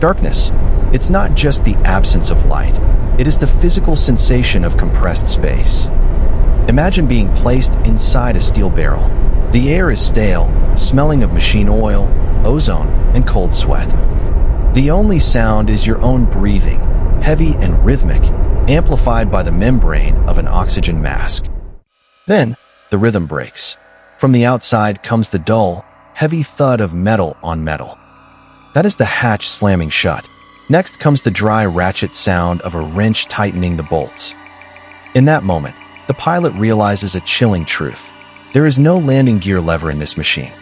Darkness. It's not just the absence of light. It is the physical sensation of compressed space. Imagine being placed inside a steel barrel. The air is stale, smelling of machine oil, ozone, and cold sweat. The only sound is your own breathing, heavy and rhythmic, amplified by the membrane of an oxygen mask. Then, the rhythm breaks. From the outside comes the dull, heavy thud of metal on metal. That is the hatch slamming shut. Next comes the dry ratchet sound of a wrench tightening the bolts. In that moment, the pilot realizes a chilling truth. There is no landing gear lever in this machine.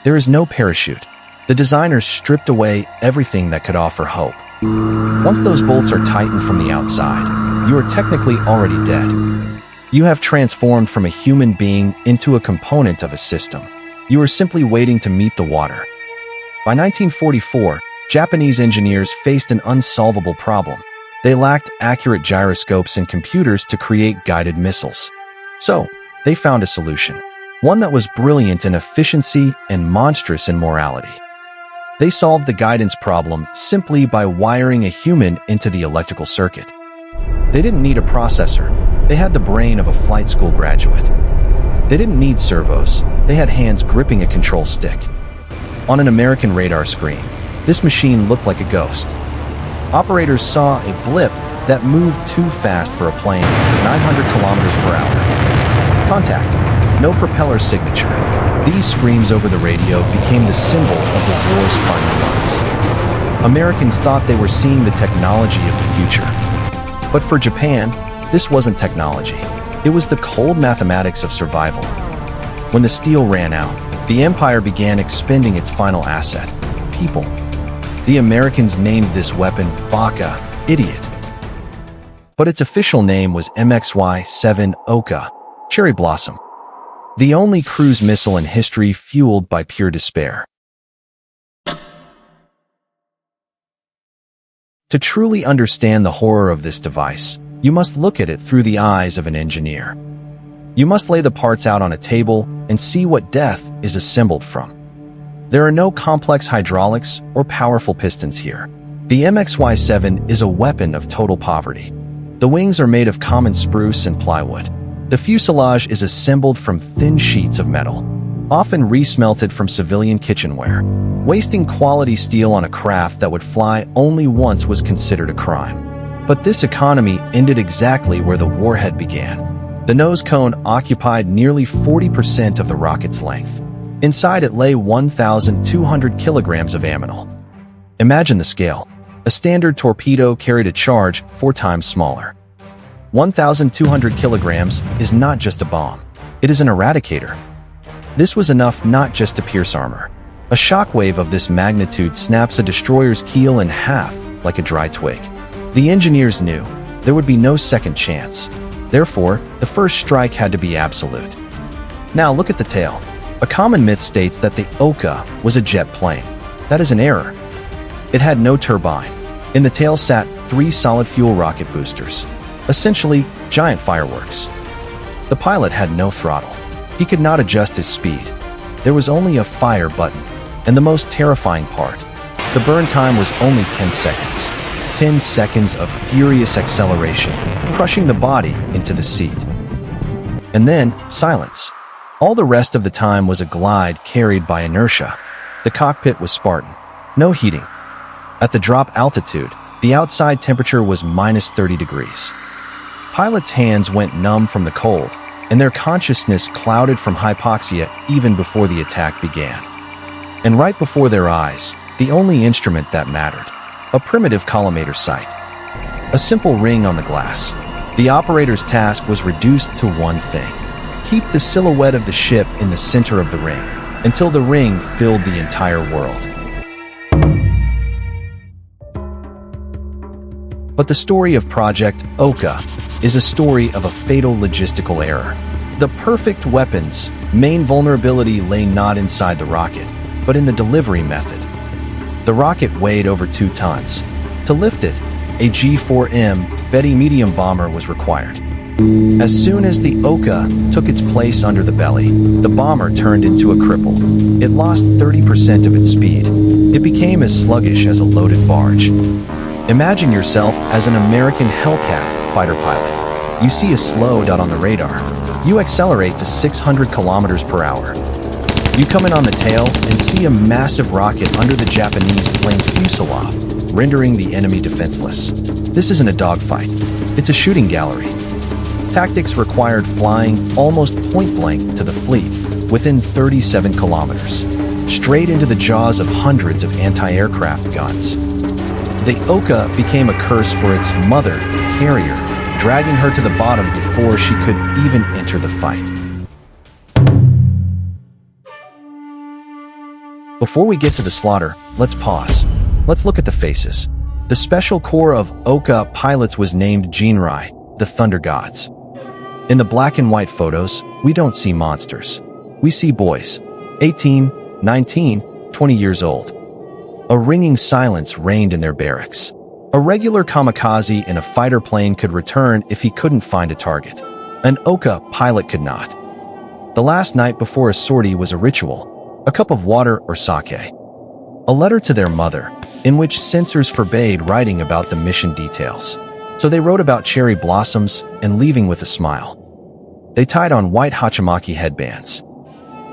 There is no parachute. The designers stripped away everything that could offer hope. Once those bolts are tightened from the outside, you are technically already dead. You have transformed from a human being into a component of a system. You are simply waiting to meet the water. By 1944, Japanese engineers faced an unsolvable problem. They lacked accurate gyroscopes and computers to create guided missiles. So, they found a solution. One that was brilliant in efficiency and monstrous in morality. They solved the guidance problem simply by wiring a human into the electrical circuit. They didn't need a processor. They had the brain of a flight school graduate. They didn't need servos. They had hands gripping a control stick. On an American radar screen, this machine looked like a ghost. Operators saw a blip that moved too fast for a plane at 900 kilometers per hour. Contact. No propeller signature. These screams over the radio became the symbol of the war's final months. Americans thought they were seeing the technology of the future. But for Japan, this wasn't technology. It was the cold mathematics of survival. When the steel ran out, the empire began expending its final asset, people. The Americans named this weapon Baka, idiot. But its official name was MXY-7 Ohka, cherry blossom. The only cruise missile in history fueled by pure despair. To truly understand the horror of this device, you must look at it through the eyes of an engineer. You must lay the parts out on a table and see what death is assembled from. There are no complex hydraulics or powerful pistons here. The MXY-7 is a weapon of total poverty. The wings are made of common spruce and plywood. The fuselage is assembled from thin sheets of metal, often resmelted from civilian kitchenware. Wasting quality steel on a craft that would fly only once was considered a crime. But this economy ended exactly where the warhead began. The nose cone occupied nearly 40% of the rocket's length. Inside it lay 1,200 kilograms of ammunition. Imagine the scale. A standard torpedo carried a charge 4 times smaller. 1,200 kilograms is not just a bomb. It is an eradicator. This was enough not just to pierce armor. A shockwave of this magnitude snaps a destroyer's keel in half like a dry twig. The engineers knew there would be no second chance. Therefore, the first strike had to be absolute. Now look at the tail. A common myth states that the Ohka was a jet plane. That is an error. It had no turbine. In the tail sat 3 solid fuel rocket boosters. Essentially, giant fireworks. The pilot had no throttle. He could not adjust his speed. There was only a fire button. And the most terrifying part, the burn time was only 10 seconds. 10 seconds of furious acceleration, crushing the body into the seat. And then, silence. All the rest of the time was a glide carried by inertia. The cockpit was Spartan. No heating. At the drop altitude, the outside temperature was minus 30 degrees. Pilots' hands went numb from the cold, and their consciousness clouded from hypoxia even before the attack began. And right before their eyes, the only instrument that mattered, a primitive collimator sight. A simple ring on the glass. The operator's task was reduced to one thing. Keep the silhouette of the ship in the center of the ring, until the ring filled the entire world. But the story of Project Ohka is a story of a fatal logistical error. The perfect weapon's main vulnerability lay not inside the rocket, but in the delivery method. The rocket weighed over 2 tons. To lift it, a G-4M Betty medium bomber was required. As soon as the Ohka took its place under the belly, the bomber turned into a cripple. It lost 30% of its speed. It became as sluggish as a loaded barge. Imagine yourself as an American Hellcat fighter pilot. You see a slow dot on the radar. You accelerate to 600 kilometers per hour. You come in on the tail and see a massive rocket under the Japanese plane's fuselage, rendering the enemy defenseless. This isn't a dogfight. It's a shooting gallery. Tactics required flying almost point-blank to the fleet within 37 kilometers, straight into the jaws of hundreds of anti-aircraft guns. The Ohka became a curse for its mother carrier, dragging her to the bottom before she could even enter the fight. Before we get to the slaughter, let's pause. Let's look at the faces. The special corps of Ohka pilots was named Jinrai, the Thunder Gods. In the black and white photos, we don't see monsters. We see boys, 18, 19, 20 years old. A ringing silence reigned in their barracks. A regular kamikaze in a fighter plane could return if he couldn't find a target. An Ohka pilot could not. The last night before a sortie was a ritual, a cup of water or sake. A letter to their mother, in which censors forbade writing about the mission details. So they wrote about cherry blossoms and leaving with a smile. They tied on white hachimaki headbands.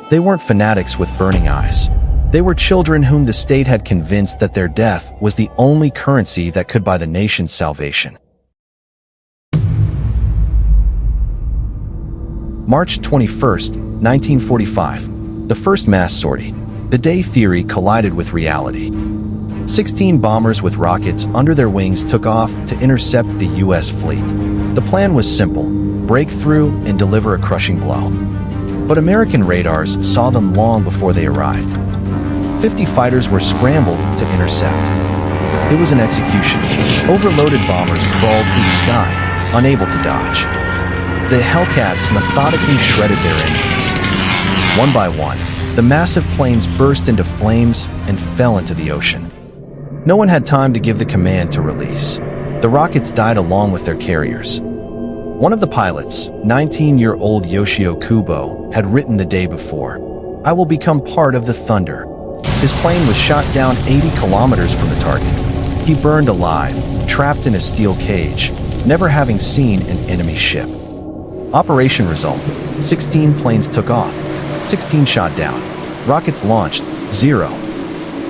They weren't fanatics with burning eyes. They were children whom the state had convinced that their death was the only currency that could buy the nation's salvation. March 21st, 1945. The first mass sortie. The day theory collided with reality. 16 bombers with rockets under their wings took off to intercept the U.S. fleet. The plan was simple: break through and deliver a crushing blow. But American radars saw them long before they arrived. 50 fighters were scrambled to intercept. It was an execution. Overloaded bombers crawled through the sky, unable to dodge. The Hellcats methodically shredded their engines. One by one, the massive planes burst into flames and fell into the ocean. No one had time to give the command to release. The rockets died along with their carriers. One of the pilots, 19-year-old Yoshio Kubo, had written the day before, "I will become part of the Thunder." His plane was shot down 80 kilometers from the target. He burned alive, trapped in a steel cage, never having seen an enemy ship. Operation result: 16 planes took off, 16 shot down. Rockets launched, 0.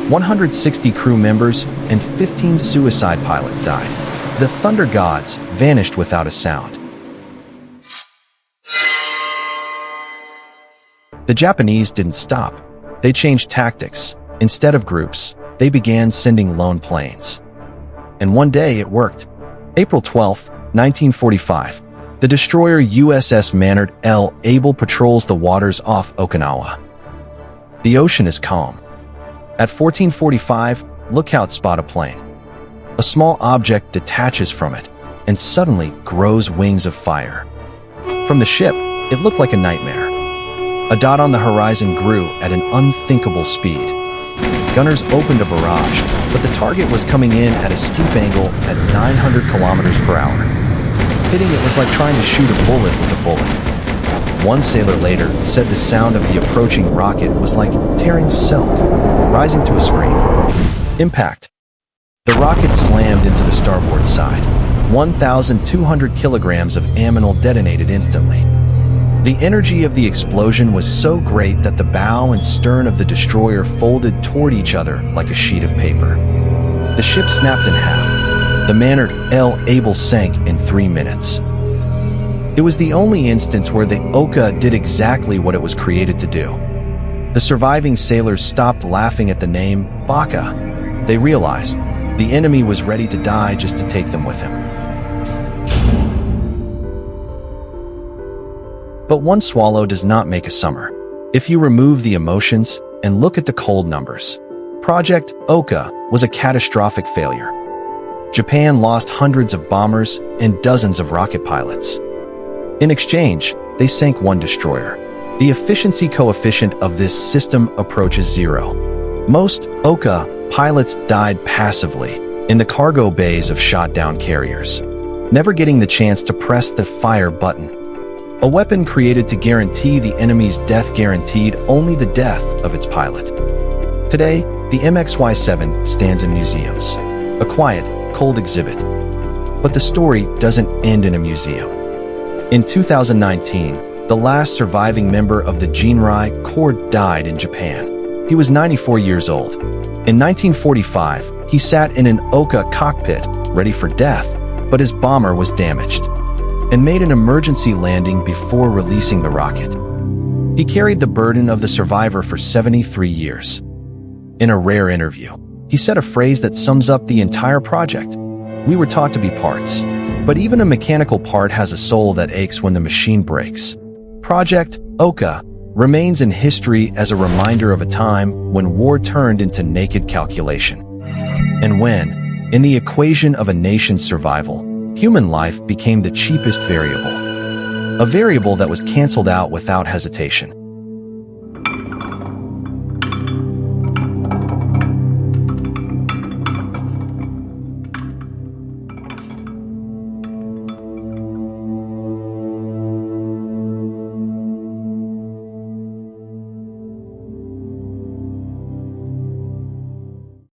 160 crew members and 15 suicide pilots died. The Thunder Gods vanished without a sound. The Japanese didn't stop. They changed tactics. Instead of groups, they began sending lone planes. And one day it worked. April 12, 1945. The destroyer USS Manard L. Able patrols the waters off Okinawa. The ocean is calm. At 14:45, lookouts spot a plane. A small object detaches from it and suddenly grows wings of fire. From the ship, it looked like a nightmare. A dot on the horizon grew at an unthinkable speed. Gunners opened a barrage, but the target was coming in at a steep angle at 900 kilometers per hour. Hitting it was like trying to shoot a bullet with a bullet. One sailor later said the sound of the approaching rocket was like tearing silk, rising to a scream. Impact. The rocket slammed into the starboard side. 1,200 kilograms of ammonal detonated instantly. The energy of the explosion was so great that the bow and stern of the destroyer folded toward each other like a sheet of paper. The ship snapped in half. The Manard L. Able sank in 3 minutes. It was the only instance where the Ohka did exactly what it was created to do. The surviving sailors stopped laughing at the name Baka. They realized the enemy was ready to die just to take them with him. But one swallow does not make a summer. If you remove the emotions and look at the cold numbers, Project Ohka was a catastrophic failure. Japan lost hundreds of bombers and dozens of rocket pilots. In exchange, they sank one destroyer. The efficiency coefficient of this system approaches 0. Most Ohka pilots died passively in the cargo bays of shot-down carriers. never getting the chance to press the fire button. A weapon created to guarantee the enemy's death guaranteed only the death of its pilot. Today, the MXY-7 stands in museums, a quiet, cold exhibit. But the story doesn't end in a museum. In 2019, the last surviving member of the WWII Corps died in Japan. He was 94 years old. In 1945, he sat in an Ohka cockpit, ready for death, but his bomber was damaged and made an emergency landing before releasing the rocket. He carried the burden of the survivor for 73 years. In a rare interview, he said a phrase that sums up the entire project. "We were taught to be parts, but even a mechanical part has a soul that aches when the machine breaks." Project Ohka remains in history as a reminder of a time when war turned into naked calculation. And when, in the equation of a nation's survival, human life became the cheapest variable. A variable that was canceled out without hesitation.